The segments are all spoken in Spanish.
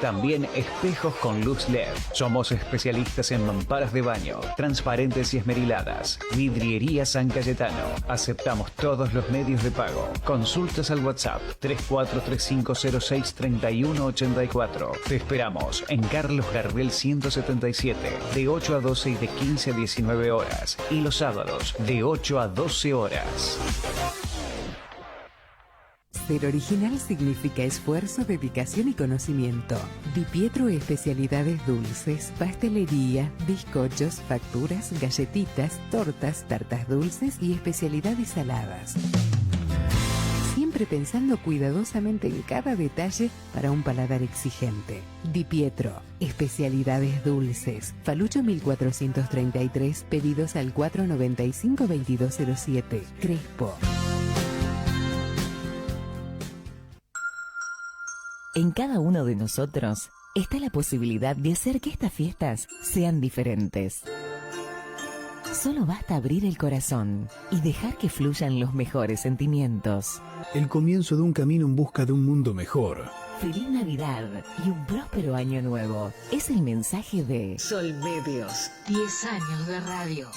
También espejos con luz LED. Somos especialistas en mamparas de baño, transparentes y esmeriladas. Vidriería San Cayetano. Aceptamos todos los medios de pago. Consultas al WhatsApp 3435063184. Te esperamos en Carlos Gardel 177, de 8 a 12 y de 15 a 19 horas. Y los sábados, de 8 a 12 horas. Ser original significa esfuerzo, dedicación y conocimiento. Di Pietro especialidades dulces, pastelería, bizcochos, facturas, galletitas, tortas, tartas dulces y especialidades saladas. Siempre pensando cuidadosamente en cada detalle para un paladar exigente. Di Pietro, especialidades dulces. Falucho 1433, pedidos al 495-2207. Crespo. En cada uno de nosotros está la posibilidad de hacer que estas fiestas sean diferentes. Solo basta abrir el corazón y dejar que fluyan los mejores sentimientos. El comienzo de un camino en busca de un mundo mejor. Feliz Navidad y un próspero año nuevo. Es el mensaje de Sol Medios, 10 años de radio.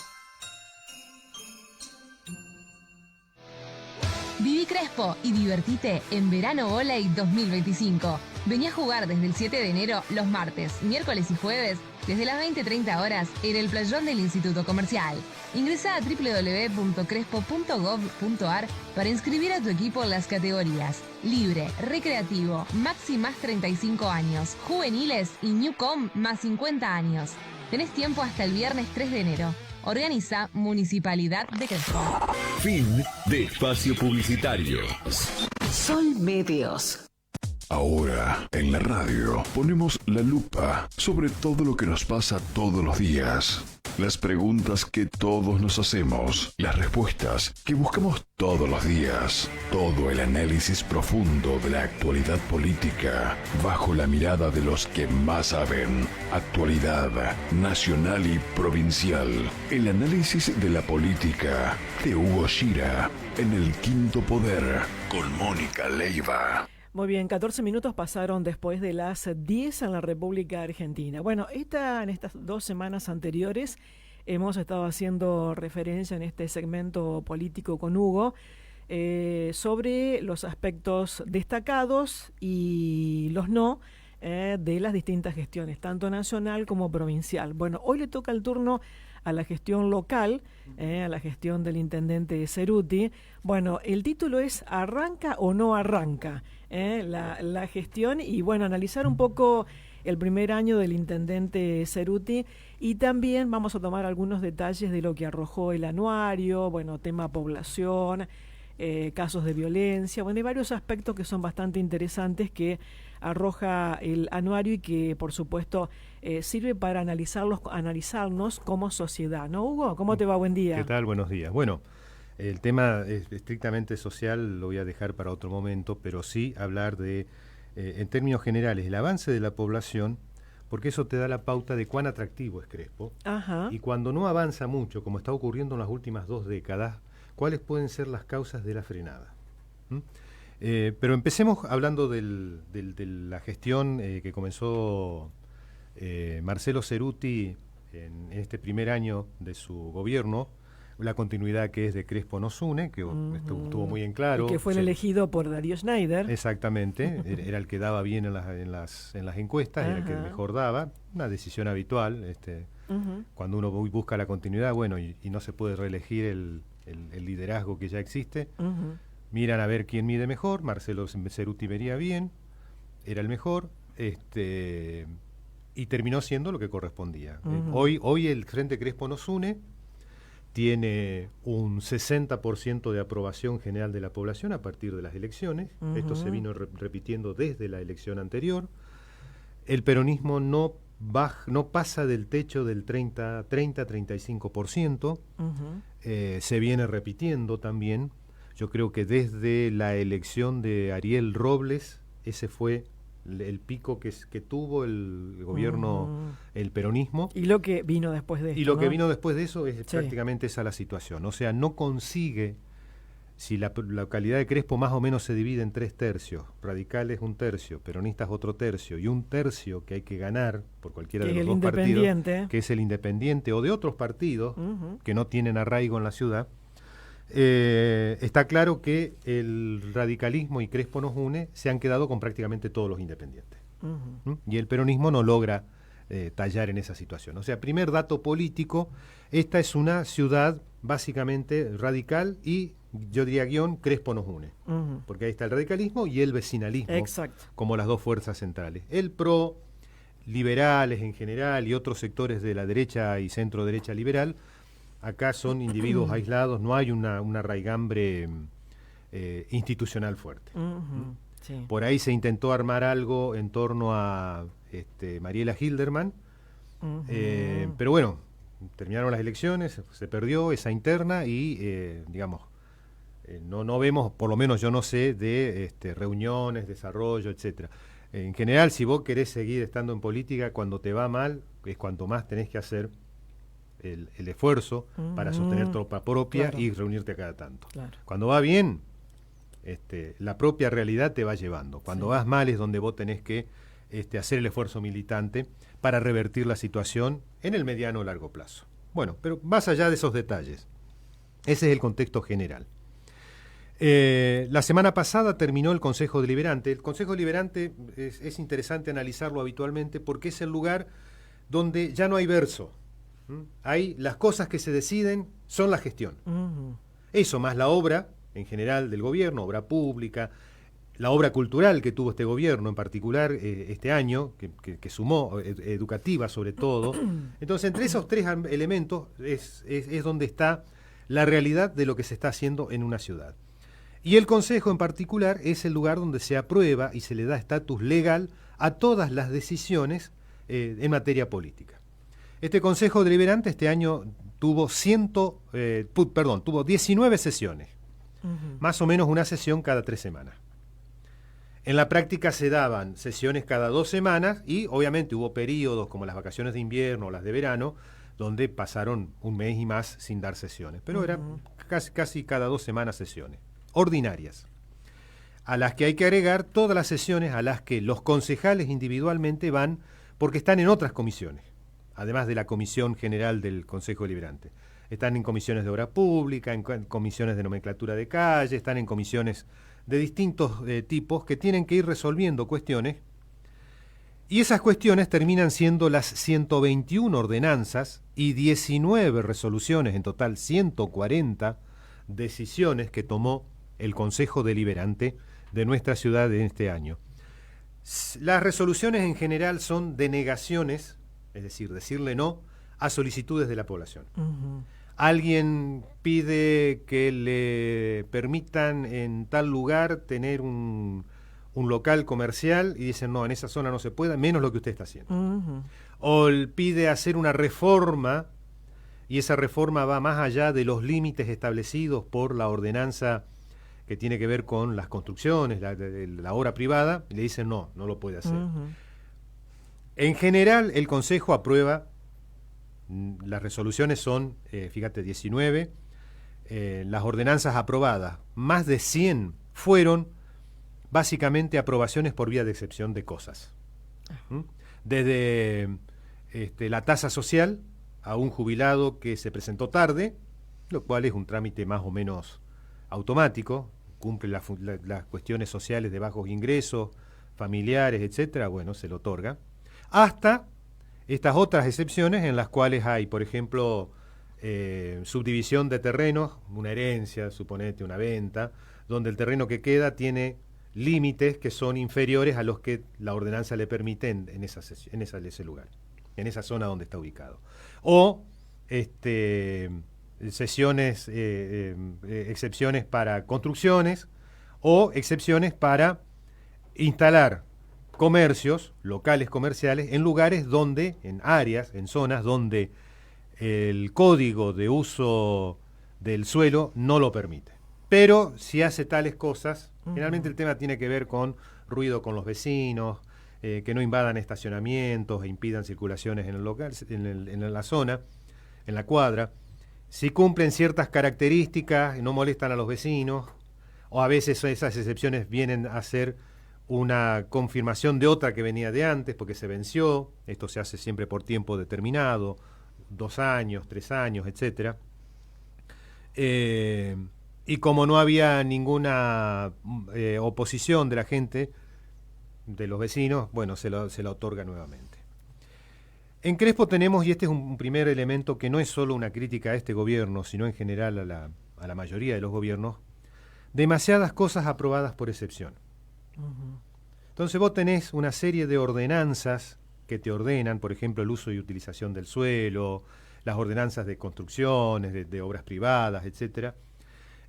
Viví Crespo y divertite en Verano Voley 2025. Vení a jugar desde el 7 de enero los martes, miércoles y jueves desde las 20:30 horas en el playón del Instituto Comercial. Ingresá a www.crespo.gov.ar para inscribir a tu equipo en las categorías Libre, Recreativo, Maxi más 35 años, Juveniles y Newcom más 50 años. Tenés tiempo hasta el viernes 3 de enero. Organiza Municipalidad de Crespo. Fin de espacio publicitario. Sol Medios. Ahora, en la radio, ponemos la lupa sobre todo lo que nos pasa todos los días. Las preguntas que todos nos hacemos, las respuestas que buscamos todos los días, todo el análisis profundo de la actualidad política, bajo la mirada de los que más saben, actualidad nacional y provincial. El análisis de la política de Hugo Shira en El Quinto Poder, con Mónica Leiva. Muy bien, 14 minutos pasaron después de las 10 en la República Argentina. Bueno, en estas 2 semanas anteriores hemos estado haciendo referencia en este segmento político con Hugo sobre los aspectos destacados y los no de las distintas gestiones, tanto nacional como provincial. Bueno, hoy le toca el turno a la gestión local, a la gestión del intendente Ceruti. Bueno, el título es ¿Arranca o no arranca? La gestión y bueno, analizar un poco el primer año del intendente Ceruti y también vamos a tomar algunos detalles de lo que arrojó el anuario, bueno, tema población, casos de violencia, bueno, hay varios aspectos que son bastante interesantes que arroja el anuario y que por supuesto sirve para analizarnos como sociedad, ¿no, Hugo? ¿Cómo te va? Buen día. ¿Qué tal? Buenos días. Bueno, el tema estrictamente social lo voy a dejar para otro momento, pero sí hablar de, en términos generales, el avance de la población, porque eso te da la pauta de cuán atractivo es Crespo. Ajá. Y cuando no avanza mucho, como está ocurriendo en las últimas 2 décadas, ¿cuáles pueden ser las causas de la frenada? Pero empecemos hablando de la gestión que comenzó Marcelo Ceruti en este primer año de su gobierno, la continuidad que es de Crespo nos une, que estuvo muy en claro. Y que fue el elegido por Darío Schneider. Exactamente, era el que daba bien en las encuestas, era el que mejor daba, una decisión habitual. Cuando uno busca la continuidad, bueno, y no se puede reelegir el liderazgo que ya existe, miran a ver quién mide mejor. Marcelo Ceruti venía bien, era el mejor, y terminó siendo lo que correspondía. Hoy el Frente Crespo nos une, tiene un 60% de aprobación general de la población a partir de las elecciones. Esto se vino repitiendo desde la elección anterior. El peronismo no pasa del techo del 30-35%. Se viene repitiendo también. Yo creo que desde la elección de Ariel Robles, ese fue el pico que tuvo el gobierno, el peronismo. Y lo que vino después de eso. Y lo que vino después de eso es prácticamente esa la situación. O sea, no consigue si la localidad de Crespo más o menos se divide en 3 tercios, radicales 1 tercio, peronistas otro tercio, y 1 tercio que hay que ganar por cualquiera de los 2 partidos, que es el Independiente o de otros partidos que no tienen arraigo en la ciudad, está claro que el radicalismo y Crespo nos une se han quedado con prácticamente todos los independientes. Y el peronismo no logra tallar en esa situación. O sea, primer dato político, esta es una ciudad básicamente radical y yo diría Crespo nos une, porque ahí está el radicalismo y el vecinalismo. Exacto. Como las 2 fuerzas centrales. El PRO, liberales en general y otros sectores de la derecha y centro derecha liberal, acá son individuos aislados, no hay una raigambre institucional fuerte. Sí. Por ahí se intentó armar algo en torno a Mariela Hilderman, pero bueno, terminaron las elecciones, se perdió esa interna y, digamos, no vemos, por lo menos yo no sé, de reuniones, desarrollo, etcétera. En general, si vos querés seguir estando en política, cuando te va mal, es cuanto más tenés que hacer el esfuerzo para sostener tropa propia y reunirte cada tanto. Claro. Cuando va bien, la propia realidad te va llevando. Cuando vas mal es donde vos tenés que hacer el esfuerzo militante para revertir la situación en el mediano o largo plazo. Bueno, pero más allá de esos detalles, ese es el contexto general. La semana pasada terminó el Consejo Deliberante. El Consejo Deliberante es interesante analizarlo habitualmente porque es el lugar donde ya no hay verso. Hay las cosas que se deciden son la gestión. Eso más la obra en general del gobierno, obra pública, la obra cultural que tuvo este gobierno en particular este año, que sumó, educativa sobre todo. Entonces, entre esos 3 elementos es donde está la realidad de lo que se está haciendo en una ciudad. Y el Consejo en particular es el lugar donde se aprueba y se le da estatus legal a todas las decisiones en materia política. Este Consejo Deliberante este año tuvo 19 sesiones, más o menos una sesión cada 3 semanas. En la práctica se daban sesiones cada 2 semanas y obviamente hubo periodos como las vacaciones de invierno o las de verano donde pasaron 1 mes y más sin dar sesiones, pero eran casi cada 2 semanas sesiones ordinarias, a las que hay que agregar todas las sesiones a las que los concejales individualmente van porque están en otras comisiones, además de la Comisión General del Consejo Deliberante. Están en comisiones de obra pública, en comisiones de nomenclatura de calle, están en comisiones de distintos tipos que tienen que ir resolviendo cuestiones, y esas cuestiones terminan siendo las 121 ordenanzas y 19 resoluciones, en total 140 decisiones que tomó el Consejo Deliberante de nuestra ciudad en este año. Las resoluciones en general son denegaciones, es decir, decirle no a solicitudes de la población. Alguien pide que le permitan en tal lugar tener un local comercial y dicen no, en esa zona no se puede, menos lo que usted está haciendo. O pide hacer una reforma y esa reforma va más allá de los límites establecidos por la ordenanza que tiene que ver con las construcciones, la obra privada, y le dicen no lo puede hacer. En general, el Consejo aprueba, las resoluciones son, fíjate, 19, las ordenanzas aprobadas, más de 100 fueron básicamente aprobaciones por vía de excepción de cosas. Desde la tasa social a un jubilado que se presentó tarde, lo cual es un trámite más o menos automático, cumple las cuestiones sociales de bajos ingresos, familiares, etcétera, bueno, se lo otorga, hasta estas otras excepciones en las cuales hay, por ejemplo, subdivisión de terrenos, una herencia, suponete, una venta, donde el terreno que queda tiene límites que son inferiores a los que la ordenanza le permite en ese lugar, en esa zona donde está ubicado. O excepciones para construcciones o excepciones para instalar comercios, locales comerciales, en lugares donde, en áreas, en zonas donde el código de uso del suelo no lo permite. Pero si hace tales cosas, generalmente el tema tiene que ver con ruido con los vecinos, que no invadan estacionamientos e impidan circulaciones en el local, en la zona, en la cuadra. si cumplen ciertas características, no molestan a los vecinos, o a veces esas excepciones vienen a ser una confirmación de otra que venía de antes porque se venció. Esto se hace siempre por tiempo determinado, 2 años, 3 años, etcétera. Y como no había ninguna oposición de la gente, de los vecinos, bueno, se la otorga nuevamente. En Crespo tenemos, y este es un primer elemento que no es solo una crítica a este gobierno, sino en general a la mayoría de los gobiernos, demasiadas cosas aprobadas por excepción. Uh-huh. Entonces vos tenés una serie de ordenanzas que te ordenan, por ejemplo, el uso y utilización del suelo, las ordenanzas de construcciones, de obras privadas, etcétera,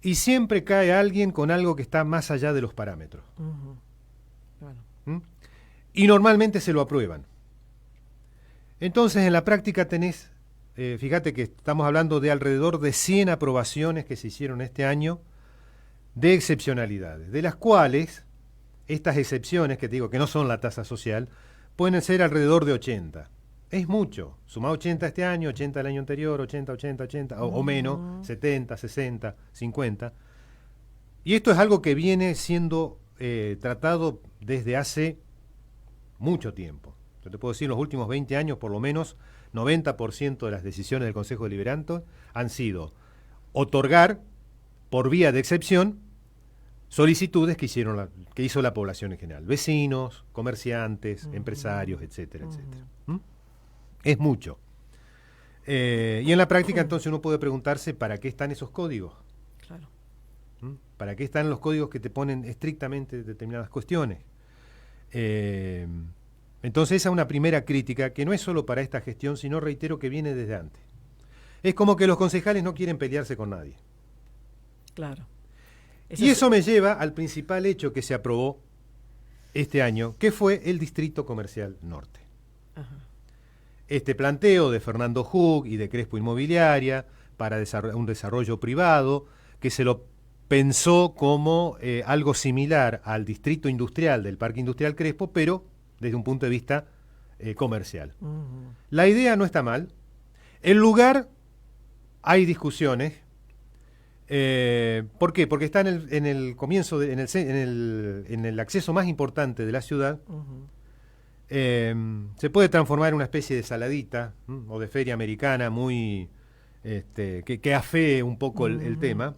y siempre cae alguien con algo que está más allá de los parámetros. Uh-huh. Claro. ¿Mm? Y normalmente se lo aprueban. Entonces, en la práctica tenés, fíjate que estamos hablando de alrededor de 100 aprobaciones que se hicieron este año de excepcionalidades, de las cuales estas excepciones, que te digo que no son la tasa social, pueden ser alrededor de 80. Es mucho. Suma 80 este año, 80 el año anterior, 80, o menos, 70, 60, 50. Y esto es algo que viene siendo tratado desde hace mucho tiempo. Yo te puedo decir, en los últimos 20 años, por lo menos, 90% de las decisiones del Consejo Deliberante han sido otorgar, por vía de excepción, solicitudes que hizo la población en general. Vecinos, comerciantes, empresarios, etcétera, etcétera. Es mucho. Y en la práctica, entonces, uno puede preguntarse ¿para qué están esos códigos? Claro. ¿Para qué están los códigos que te ponen estrictamente determinadas cuestiones? Entonces esa es una primera crítica que no es solo para esta gestión, sino, reitero, que viene desde antes. Es como que los concejales no quieren pelearse con nadie. Claro. Y eso me lleva al principal hecho que se aprobó este año, que fue el Distrito Comercial Norte. Ajá. Este planteo de Fernando Hug y de Crespo Inmobiliaria para un desarrollo privado, que se lo pensó como algo similar al distrito industrial del Parque Industrial Crespo, pero desde un punto de vista comercial. Uh-huh. La idea no está mal. El lugar, hay discusiones. ¿Por qué? Porque está en el comienzo, en el acceso más importante de la ciudad. Uh-huh. Se puede transformar en una especie de saladita o de feria americana muy que afee un poco el tema.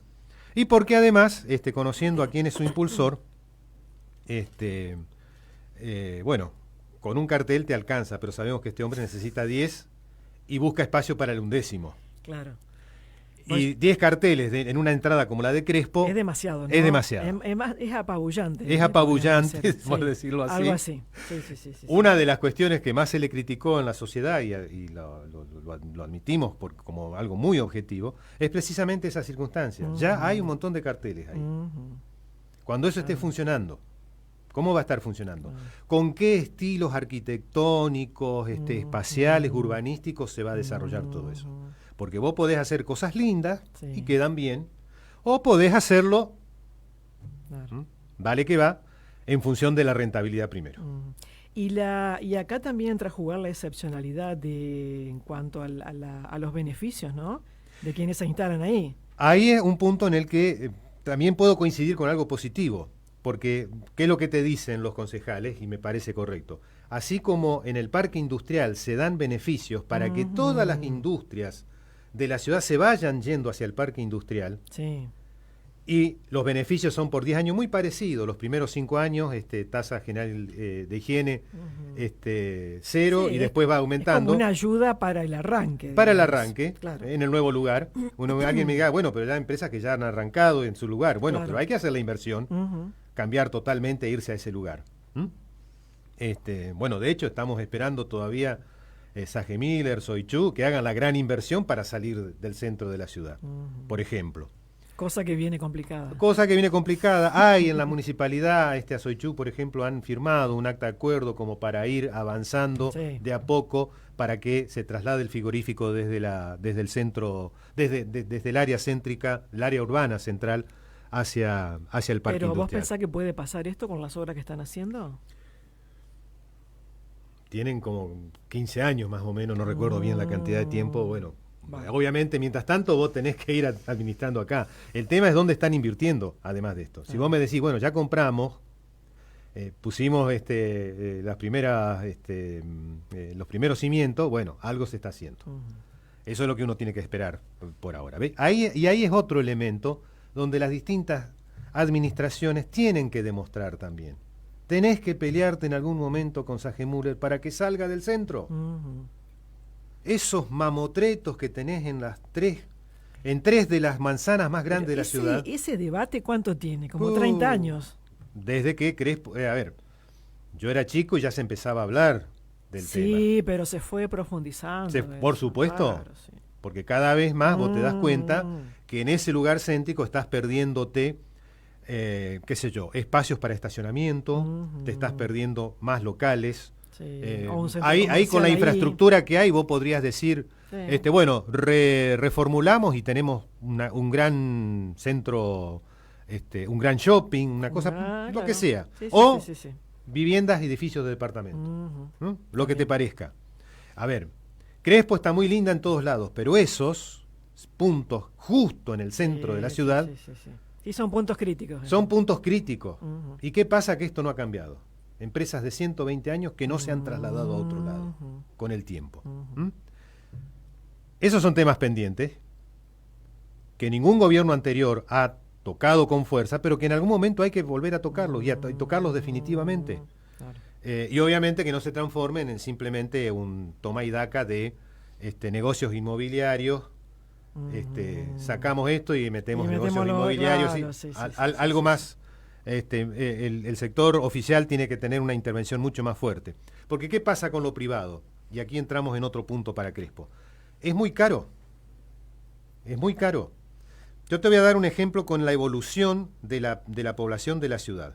Y porque además, conociendo a quién es su impulsor, bueno, con un cartel te alcanza, pero sabemos que este hombre necesita 10 y busca espacio para el 11º. Claro. Y 10 carteles en una entrada como la de Crespo es demasiado, ¿no? Es demasiado. Es apabullante. Es apabullante, por decirlo así. Algo así. Sí. Una de las cuestiones que más se le criticó en la sociedad, y lo admitimos como algo muy objetivo, es precisamente esa circunstancia. Uh-huh. Ya hay un montón de carteles ahí. Uh-huh. Cuando eso esté funcionando, ¿cómo va a estar funcionando? Uh-huh. ¿Con qué estilos arquitectónicos, espaciales, urbanísticos se va a desarrollar todo eso? Porque vos podés hacer cosas lindas y quedan bien, o podés hacerlo, vale que va, en función de la rentabilidad primero. Y acá también entra a jugar la excepcionalidad en cuanto a los beneficios, ¿no? De quienes se instalan ahí. Ahí es un punto en el que también puedo coincidir con algo positivo, porque ¿qué es lo que te dicen los concejales? Y me parece correcto. Así como en el parque industrial se dan beneficios para que todas las industrias de la ciudad se vayan yendo hacia el parque industrial, y los beneficios son por 10 años muy parecidos. Los primeros 5 años, tasa general de higiene, 0, y después va aumentando. Es como una ayuda para el arranque. Para el arranque, claro. En el nuevo lugar. Alguien me diga, bueno, pero hay empresas que ya han arrancado en su lugar. Bueno, pero hay que hacer la inversión, cambiar totalmente e irse a ese lugar. Bueno, de hecho, estamos esperando todavía Sage Miller, Soichu, que hagan la gran inversión para salir del centro de la ciudad, por ejemplo. Cosa que viene complicada. Hay en la municipalidad, a Soichu, por ejemplo, han firmado un acta de acuerdo como para ir avanzando de a poco para que se traslade el frigorífico desde el centro, desde el área céntrica, el área urbana central, hacia el parque industrial. ¿Pero vos pensás que puede pasar esto con las obras que están haciendo? Tienen como 15 años más o menos, no recuerdo bien la cantidad de tiempo, bueno, Obviamente, mientras tanto, vos tenés que ir administrando acá. El tema es dónde están invirtiendo, además de esto. Si vos me decís, bueno, ya compramos, pusimos las primeras, los primeros cimientos, bueno, algo se está haciendo. Eso es lo que uno tiene que esperar por ahora. ¿Ves? Ahí es otro elemento donde las distintas administraciones tienen que demostrar también. Tenés que pelearte en algún momento con Sagemüller para que salga del centro. Esos mamotretos que tenés en tres de las manzanas más grandes de la ciudad. ¿Ese debate cuánto tiene? Como 30 años. Desde que Crespo, a ver, yo era chico y ya se empezaba a hablar del tema. Sí, pero se fue profundizando. Por supuesto, claro, sí. Porque cada vez más vos te das cuenta que en ese lugar céntrico estás perdiéndote, qué sé yo, espacios para estacionamiento, te estás perdiendo más locales. Sí, ahí con la infraestructura que hay, vos podrías decir, sí. Bueno, reformulamos y tenemos un gran centro, un gran shopping, una cosa, lo que sea. Sí, o sí. Viviendas, edificios de departamento. Lo que te parezca. A ver, Crespo está muy linda en todos lados, pero esos puntos justo en el centro de la ciudad... Sí, son puntos críticos. Son puntos críticos. ¿Y qué pasa? Que esto no ha cambiado. Empresas de 120 años que no se han trasladado a otro lado con el tiempo. Esos son temas pendientes que ningún gobierno anterior ha tocado con fuerza, pero que en algún momento hay que volver a tocarlos y tocarlos definitivamente. Claro. Y obviamente que no se transformen en simplemente un toma y daca de negocios inmobiliarios. Sacamos esto y metemos negocios inmobiliarios. Claro, algo más. El sector oficial tiene que tener una intervención mucho más fuerte. Porque ¿qué pasa con lo privado? Y aquí entramos en otro punto para Crespo. Es muy caro. Es muy caro. Yo te voy a dar un ejemplo con la evolución de la población de la ciudad.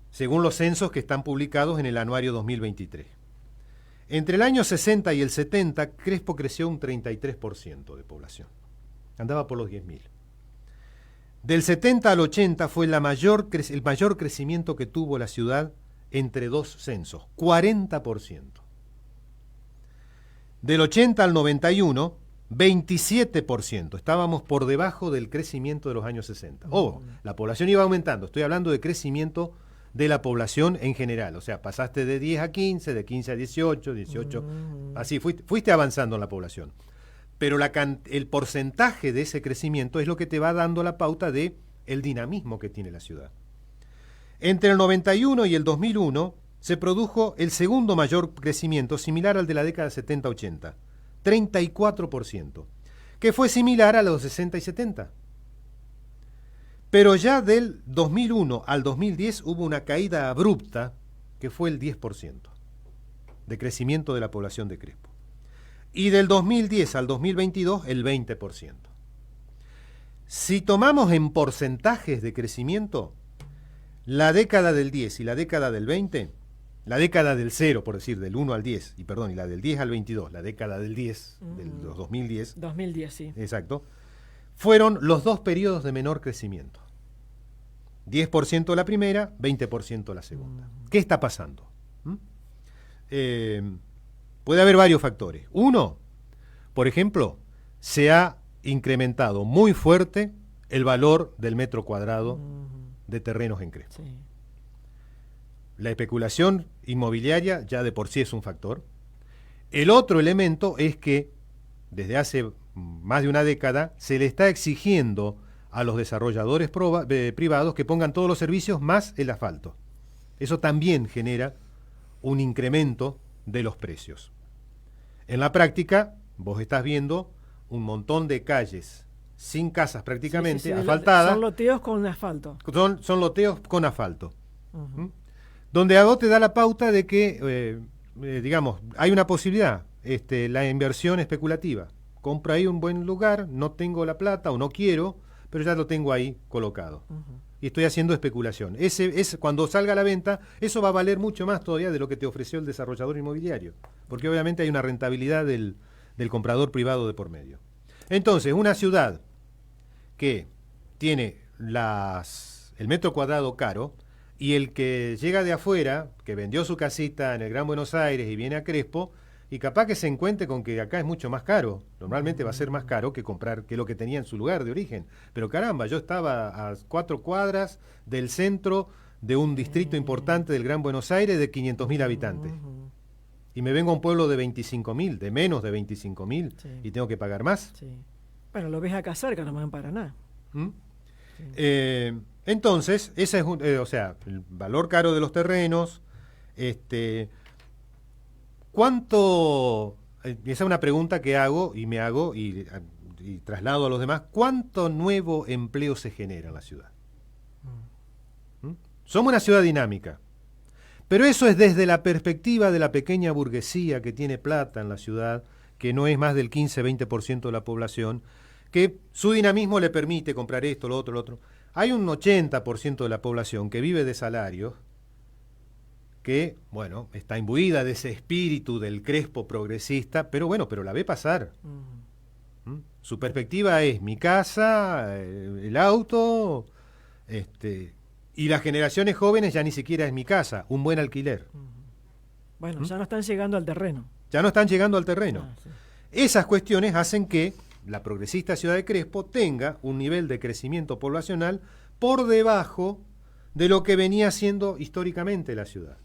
Según los censos que están publicados en el anuario 2023. Entre el año 60 y el 70, Crespo creció un 33% de población. Andaba por los 10.000. Del 70 al 80 fue el mayor crecimiento que tuvo la ciudad entre dos censos, 40%. Del 80 al 91, 27%. Estábamos por debajo del crecimiento de los años 60. La población iba aumentando. Estoy hablando de crecimiento de la población en general. O sea, pasaste de 10 a 15, de 15 a 18, 18. Así, fuiste avanzando en la población. Pero el porcentaje de ese crecimiento es lo que te va dando la pauta de el dinamismo que tiene la ciudad. Entre el 91 y el 2001 se produjo el segundo mayor crecimiento, similar al de la década 70-80, 34%, que fue similar a los 60 y 70. Pero ya del 2001 al 2010 hubo una caída abrupta, que fue el 10% de crecimiento de la población de Crespo. Y del 2010 al 2022, el 20%. Si tomamos en porcentajes de crecimiento, la década del 10 y la década del 20, la década del 0, por decir, del 1 al 10, y la del 10 al 22, la década del 10, de los 2010. 2010, sí. Exacto. Fueron los dos periodos de menor crecimiento. 10% la primera, 20% la segunda. ¿Qué está pasando? Puede haber varios factores. Uno, por ejemplo, se ha incrementado muy fuerte el valor del metro cuadrado de terrenos en Crespo. Sí. La especulación inmobiliaria ya de por sí es un factor. El otro elemento es que desde hace más de una década se le está exigiendo a los desarrolladores privados que pongan todos los servicios más el asfalto. Eso también genera un incremento de los precios. En la práctica, vos estás viendo un montón de calles sin casas prácticamente, asfaltadas. Son loteos con asfalto. Son loteos con asfalto. Donde a vos te da la pauta de que, digamos, hay una posibilidad, la inversión especulativa. Compro ahí un buen lugar, no tengo la plata o no quiero, pero ya lo tengo ahí colocado. Y estoy haciendo especulación. Cuando salga a la venta, eso va a valer mucho más todavía de lo que te ofreció el desarrollador inmobiliario. Porque obviamente hay una rentabilidad del comprador privado de por medio. Entonces, una ciudad que tiene el metro cuadrado caro y el que llega de afuera, que vendió su casita en el Gran Buenos Aires y viene a Crespo, y capaz que se encuentre con que acá es mucho más caro. Normalmente va a ser más caro que comprar que lo que tenía en su lugar de origen. Pero caramba, yo estaba a 4 cuadras del centro de un distrito importante del Gran Buenos Aires de 500.000 habitantes. Y me vengo a un pueblo de 25.000, de menos de 25.000, y tengo que pagar más. Sí. Bueno, lo ves acá cerca, no me van para nada. Entonces, ese es o sea, el valor caro de los terrenos. ¿Cuánto? Esa es una pregunta que hago y me hago y traslado a los demás. ¿Cuánto nuevo empleo se genera en la ciudad? Somos una ciudad dinámica, pero eso es desde la perspectiva de la pequeña burguesía que tiene plata en la ciudad, que no es más del 15-20% de la población, que su dinamismo le permite comprar esto, lo otro, lo otro. Hay un 80% de la población que vive de salarios, que, bueno, está imbuida de ese espíritu del Crespo progresista, pero bueno, pero la ve pasar. Su perspectiva es mi casa, el auto, y las generaciones jóvenes ya ni siquiera es mi casa, un buen alquiler. Bueno, ya no están llegando al terreno. Ya no están llegando al terreno. Sí. Esas cuestiones hacen que la progresista ciudad de Crespo tenga un nivel de crecimiento poblacional por debajo de lo que venía siendo históricamente la ciudad.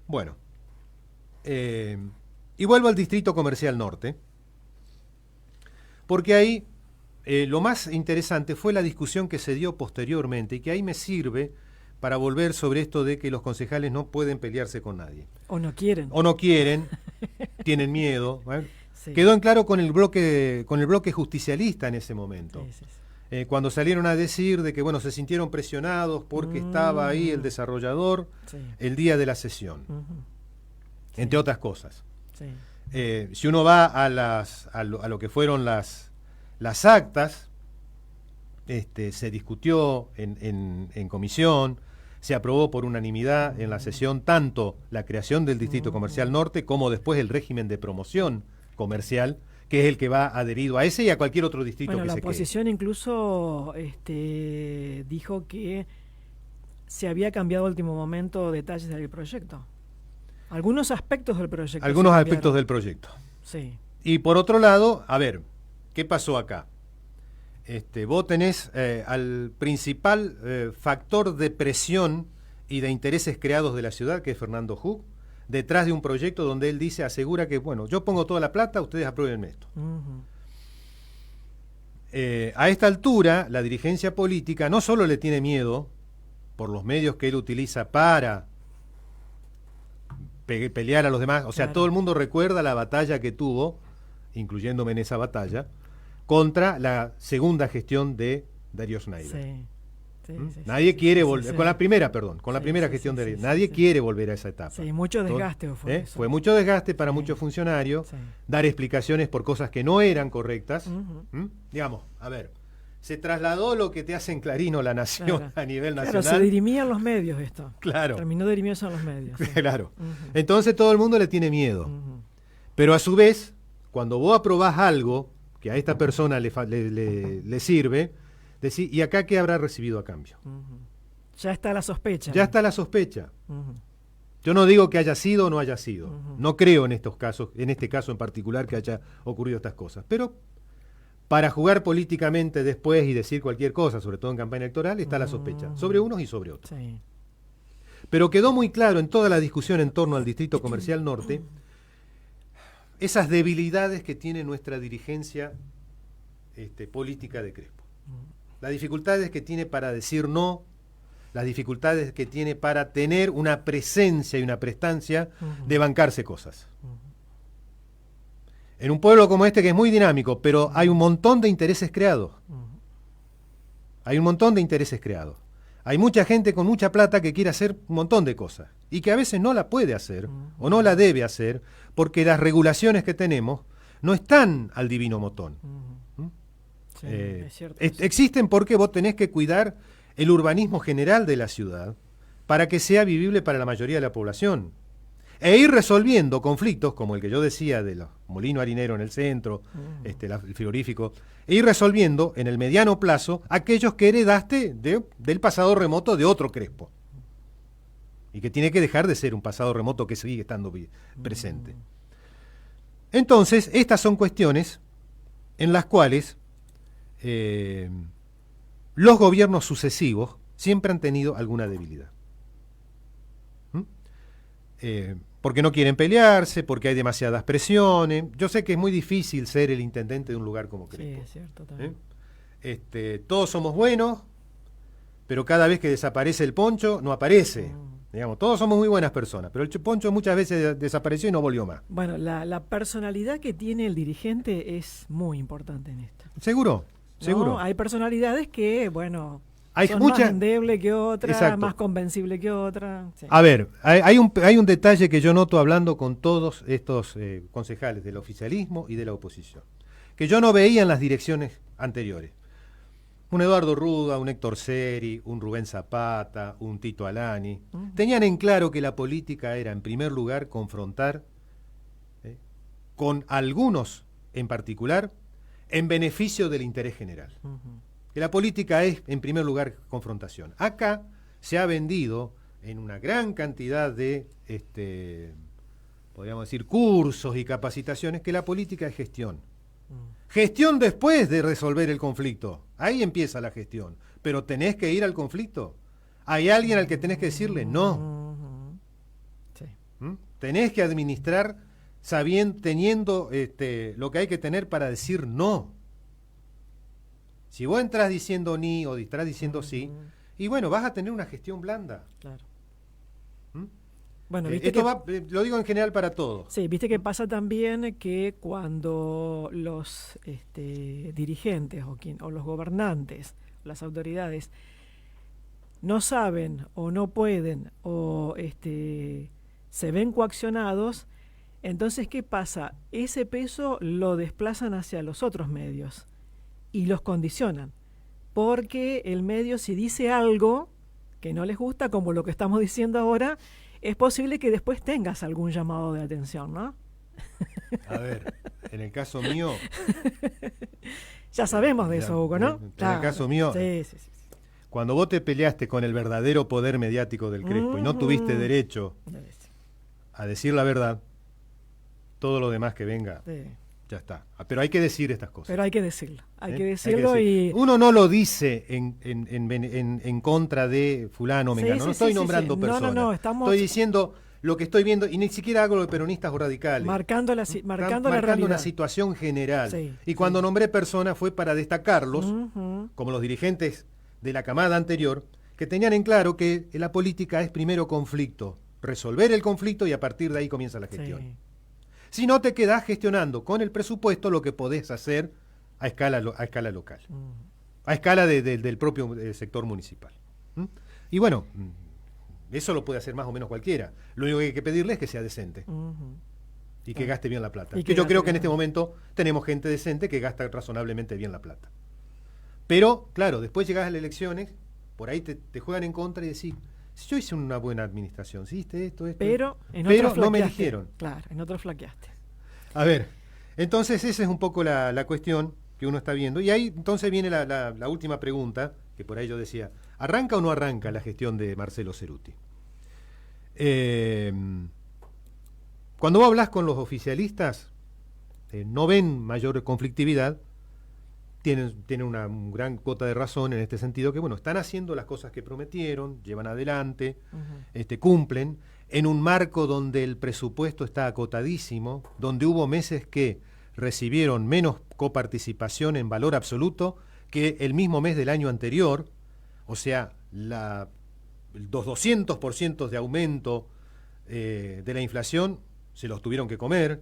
Bueno, y vuelvo al Distrito Comercial Norte, porque ahí lo más interesante fue la discusión que se dio posteriormente y que ahí me sirve para volver sobre esto de que los concejales no pueden pelearse con nadie. O no quieren. O no quieren, tienen miedo. Sí. Quedó en claro con el bloque justicialista en ese momento. Sí. Cuando salieron a decir de que bueno, se sintieron presionados porque estaba ahí el desarrollador el día de la sesión, entre otras cosas. Si uno va a lo que fueron las actas, se discutió en comisión, se aprobó por unanimidad en la sesión tanto la creación del Distrito Comercial Norte como después el régimen de promoción comercial, que es el que va adherido a ese y a cualquier otro distrito que se quede. La oposición incluso dijo que se había cambiado a último momento detalles del proyecto. Algunos aspectos del proyecto. Algunos aspectos del proyecto. Sí. Y por otro lado, a ver, ¿qué pasó acá? Vos tenés al principal factor de presión y de intereses creados de la ciudad, que es Fernando Huck, detrás de un proyecto donde él dice, asegura que, bueno, yo pongo toda la plata, ustedes aprueben esto. A esta altura, la dirigencia política no solo le tiene miedo por los medios que él utiliza para pelear a los demás, o sea, claro. Todo el mundo recuerda la batalla que tuvo, incluyéndome en esa batalla, contra la segunda gestión de Darío Schneider. Nadie quiere volver, con la primera, con la primera gestión de Darío, nadie quiere volver a esa etapa. Sí, mucho desgaste fue. Fue mucho desgaste para muchos funcionarios, dar explicaciones por cosas que no eran correctas. Digamos, a ver, se trasladó lo que te hace en Clarín o La Nación a nivel nacional. Claro, se dirimían los medios esto. Claro. Terminó dirimiéndose en los medios. Claro. Entonces todo el mundo le tiene miedo. Pero a su vez, cuando vos aprobás algo que a esta persona le sirve, decir, ¿y acá qué habrá recibido a cambio? Ya está la sospecha. Ya está la sospecha. Yo no digo que haya sido o no haya sido. No creo en estos casos, en este caso en particular, que haya ocurrido estas cosas. Pero para jugar políticamente después y decir cualquier cosa, sobre todo en campaña electoral, está la sospecha, sobre unos y sobre otros. Sí. Pero quedó muy claro en toda la discusión en torno al Distrito Comercial Norte esas debilidades que tiene nuestra dirigencia política de Crespo. Las dificultades que tiene para decir no, las dificultades que tiene para tener una presencia y una prestancia de bancarse cosas. En un pueblo como este que es muy dinámico, pero hay un montón de intereses creados. Hay un montón de intereses creados. Hay mucha gente con mucha plata que quiere hacer un montón de cosas y que a veces no la puede hacer o no la debe hacer porque las regulaciones que tenemos no están al divino botón. Sí, es cierto, existen porque vos tenés que cuidar el urbanismo general de la ciudad para que sea vivible para la mayoría de la población e ir resolviendo conflictos como el que yo decía de los molinos harineros en el centro, el frigorífico, e ir resolviendo en el mediano plazo aquellos que heredaste del pasado remoto de otro Crespo. y que tiene que dejar de ser un pasado remoto que sigue estando presente. Entonces, estas son cuestiones en las cuales los gobiernos sucesivos siempre han tenido alguna debilidad. Porque no quieren pelearse, porque hay demasiadas presiones. Yo sé que es muy difícil ser el intendente de un lugar como Crespo. Sí, es cierto también. Todos somos buenos, pero cada vez que desaparece el Poncho, no aparece. Digamos, todos somos muy buenas personas, pero el Poncho muchas veces desapareció y no volvió más. Bueno, la personalidad que tiene el dirigente es muy importante en esto. Seguro, seguro. ¿No? Hay personalidades que, bueno, son más endeble que otra, Exacto. más convencible que otra. Sí. A ver, hay un detalle que yo noto hablando con todos estos concejales del oficialismo y de la oposición, que yo no veía en las direcciones anteriores. Un Eduardo Ruda, un Héctor Seri, un Rubén Zapata, un Tito Alani, tenían en claro que la política era, en primer lugar, confrontar con algunos en particular, en beneficio del interés general. Que la política es, en primer lugar, confrontación. Acá se ha vendido en una gran cantidad de, podríamos decir, cursos y capacitaciones, que la política es gestión. Gestión después de resolver el conflicto. Ahí empieza la gestión. Pero tenés que ir al conflicto. ¿Hay alguien al que tenés que decirle no? Sí. Tenés que administrar teniendo lo que hay que tener para decir no. Si vos entras diciendo ni o estás diciendo sí, y bueno, vas a tener una gestión blanda. Claro. Bueno, esto lo digo en general para todos. Sí, viste que pasa también que cuando los dirigentes o los gobernantes, las autoridades, no saben o no pueden o se ven coaccionados, entonces, ¿qué pasa? Ese peso lo desplazan hacia los otros medios y los condicionan. Porque el medio, si dice algo que no les gusta, como lo que estamos diciendo ahora, es posible que después tengas algún llamado de atención, ¿no? A ver, en el caso mío... Ya sabemos de eso, Hugo, ¿no? En el caso mío, sí. Cuando vos te peleaste con el verdadero poder mediático del Crespo y no tuviste derecho a decir la verdad, todo lo demás que venga, ya está. Pero hay que decir estas cosas. Pero hay que decirlo. Hay que decirlo y... Uno no lo dice en contra de fulano o mengano. No estoy nombrando personas. No, estamos... Estoy diciendo lo que estoy viendo, y ni siquiera hago lo de peronistas o radicales. Marcando la realidad. Una situación general. Sí, y cuando nombré personas fue para destacarlos, como los dirigentes de la camada anterior, que tenían en claro que la política es primero conflicto, resolver el conflicto y a partir de ahí comienza la gestión. Sí. Si no, te quedás gestionando con el presupuesto lo que podés hacer a escala local, a escala del propio sector municipal. Y bueno, eso lo puede hacer más o menos cualquiera. Lo único que hay que pedirle es que sea decente y que gaste bien la plata. Que yo creo que en este momento tenemos gente decente que gasta razonablemente bien la plata. Pero, claro, después llegás a las elecciones, por ahí te juegan en contra y decís, si yo hice una buena administración, si hiciste esto, pero no me eligieron. Claro, en otro flaqueaste. A ver, entonces esa es un poco la cuestión que uno está viendo. Y ahí entonces viene la última pregunta, que por ahí yo decía, ¿arranca o no arranca la gestión de Marcelo Cerruti? Cuando vos hablás con los oficialistas, no ven mayor conflictividad, tienen una gran cuota de razón en este sentido, que bueno, están haciendo las cosas que prometieron, llevan adelante, cumplen, en un marco donde el presupuesto está acotadísimo, donde hubo meses que recibieron menos coparticipación en valor absoluto que el mismo mes del año anterior, o sea, los 200% de aumento de la inflación se los tuvieron que comer,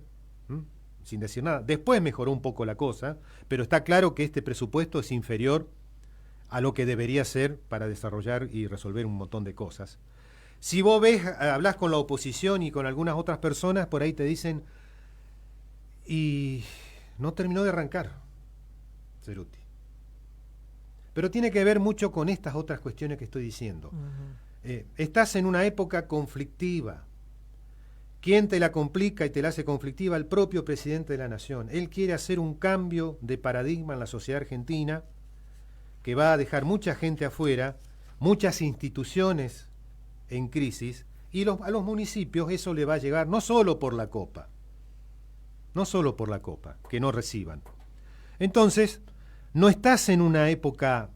sin decir nada. Después mejoró un poco la cosa, pero está claro que este presupuesto es inferior a lo que debería ser para desarrollar y resolver un montón de cosas. Si vos hablás con la oposición y con algunas otras personas, por ahí te dicen, y no terminó de arrancar Cerruti. Pero tiene que ver mucho con estas otras cuestiones que estoy diciendo. Estás en una época conflictiva. ¿Quién te la complica y te la hace conflictiva? El propio presidente de la Nación. Él quiere hacer un cambio de paradigma en la sociedad argentina que va a dejar mucha gente afuera, muchas instituciones en crisis, Y a los municipios eso le va a llegar no solo por la copa, que no reciban. Entonces, no estás en una época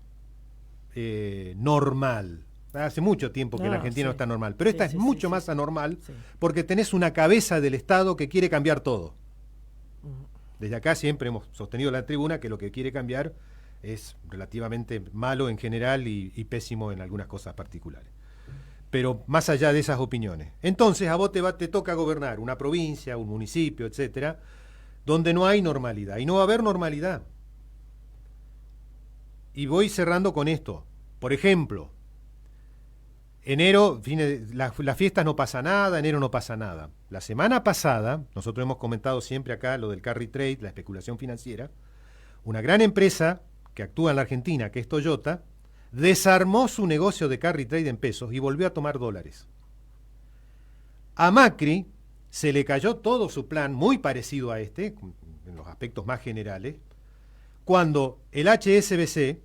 normal. Hace mucho tiempo que la Argentina no está normal, pero esta es mucho más anormal porque tenés una cabeza del Estado que quiere cambiar todo. Desde acá siempre hemos sostenido en la tribuna que lo que quiere cambiar es relativamente malo en general y pésimo en algunas cosas particulares. Pero más allá de esas opiniones. Entonces a vos te toca gobernar una provincia, un municipio, etcétera, donde no hay normalidad. Y no va a haber normalidad. Y voy cerrando con esto. Por ejemplo, enero, las fiestas no pasa nada, enero no pasa nada. La semana pasada, nosotros hemos comentado siempre acá lo del carry trade, la especulación financiera, una gran empresa que actúa en la Argentina, que es Toyota, desarmó su negocio de carry trade en pesos y volvió a tomar dólares. A Macri se le cayó todo su plan, muy parecido a este, en los aspectos más generales, cuando el HSBC,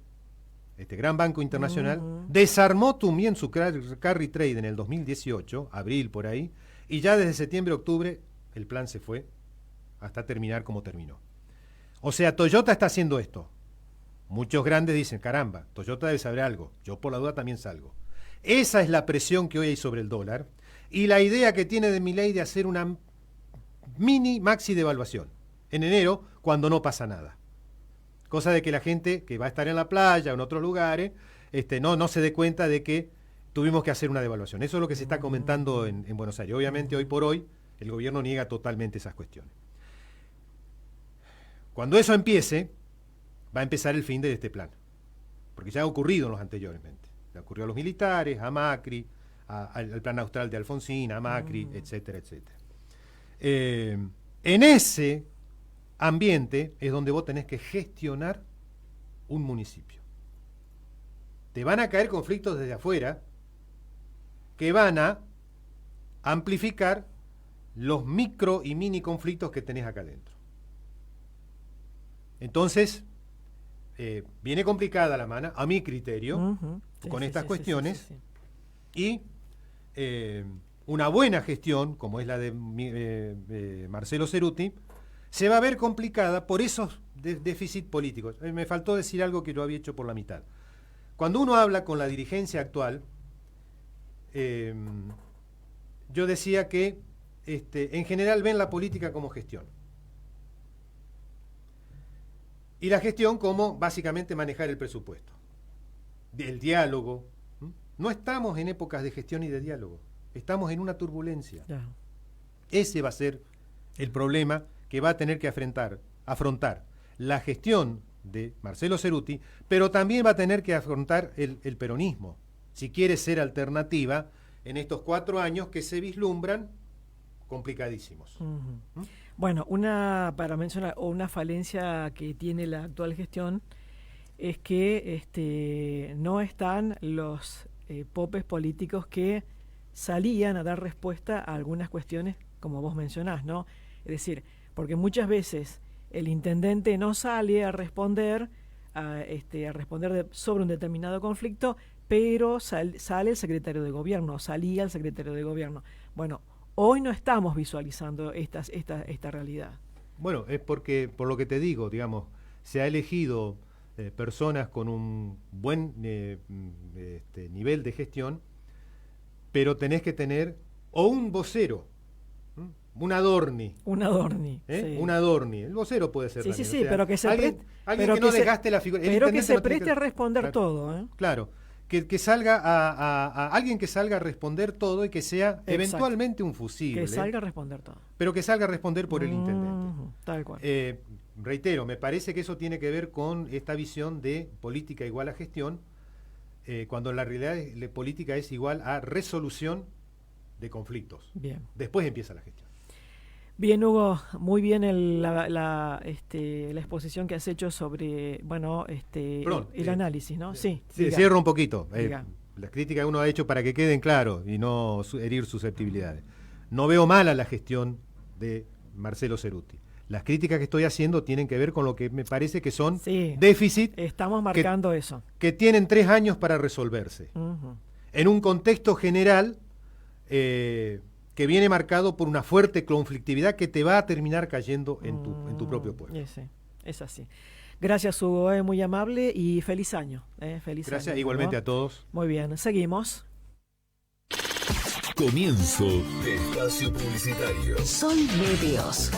este gran banco internacional, desarmó también su carry trade en el 2018, abril por ahí, y ya desde septiembre-octubre el plan se fue hasta terminar como terminó. O sea, Toyota está haciendo esto. Muchos grandes dicen, caramba, Toyota debe saber algo, yo por la duda también salgo. Esa es la presión que hoy hay sobre el dólar y la idea que tiene de Milei de hacer una maxi devaluación en enero cuando no pasa nada. Cosa de que la gente que va a estar en la playa o en otros lugares no se dé cuenta de que tuvimos que hacer una devaluación. Eso es lo que se está comentando en Buenos Aires. Obviamente hoy por hoy el gobierno niega totalmente esas cuestiones. Cuando eso empiece, va a empezar el fin de este plan. Porque ya ha ocurrido en los anteriormente. Le ocurrió a los militares, a Macri, al plan austral de Alfonsín, a Macri, etcétera, etcétera. En ese ambiente es donde vos tenés que gestionar un municipio. Te van a caer conflictos desde afuera que van a amplificar los micro y mini conflictos que tenés acá adentro. Entonces, viene complicada la mano, a mi criterio, con estas cuestiones, y una buena gestión, como es la de Marcelo Cerruti, se va a ver complicada por esos déficits políticos. Me faltó decir algo que lo había hecho por la mitad. Cuando uno habla con la dirigencia actual, yo decía que en general ven la política como gestión. Y la gestión como básicamente manejar el presupuesto. El diálogo. No estamos en épocas de gestión y de diálogo. Estamos en una turbulencia. Yeah. Ese va a ser el problema que va a tener que afrontar la gestión de Marcelo Cerruti, pero también va a tener que afrontar el peronismo, si quiere ser alternativa en estos 4 años que se vislumbran complicadísimos. Bueno, para mencionar, una falencia que tiene la actual gestión es que no están los popes políticos que salían a dar respuesta a algunas cuestiones, como vos mencionás, ¿no? Es decir, porque muchas veces el intendente no sale a responder sobre un determinado conflicto, pero sale el secretario de gobierno, salía el secretario de gobierno. Bueno, hoy no estamos visualizando esta realidad. Bueno, es porque, por lo que te digo, digamos, se ha elegido personas con un buen nivel de gestión, pero tenés que tener o un vocero, un adorni. Un adorni. Sí. Un adorni. El vocero puede ser también. Sí, pero que se alguien que no desgaste la figura. Pero que se preste a responder todo. Claro. Que salga a alguien que salga a responder todo y que sea eventualmente un fusible. Que salga a responder todo. Pero que salga a responder por el intendente. Tal cual. Reitero, me parece que eso tiene que ver con esta visión de política igual a gestión, cuando en la realidad política es igual a resolución de conflictos. Bien. Después empieza la gestión. Bien, Hugo, muy bien la exposición que has hecho sobre, el análisis, ¿no? Sí, cierro un poquito. Las críticas que uno ha hecho para que queden claros y no herir susceptibilidades. No veo mala la gestión de Marcelo Cerruti. Las críticas que estoy haciendo tienen que ver con lo que me parece que son déficits. Estamos marcando eso. Que tienen 3 años para resolverse. En un contexto general que viene marcado por una fuerte conflictividad que te va a terminar cayendo en tu propio pueblo. Sí, es así. Gracias, Hugo, muy amable y feliz año. Feliz Gracias año, igualmente ¿no? a todos. Muy bien, seguimos. Comienzo de espacio publicitario. Sol Medios.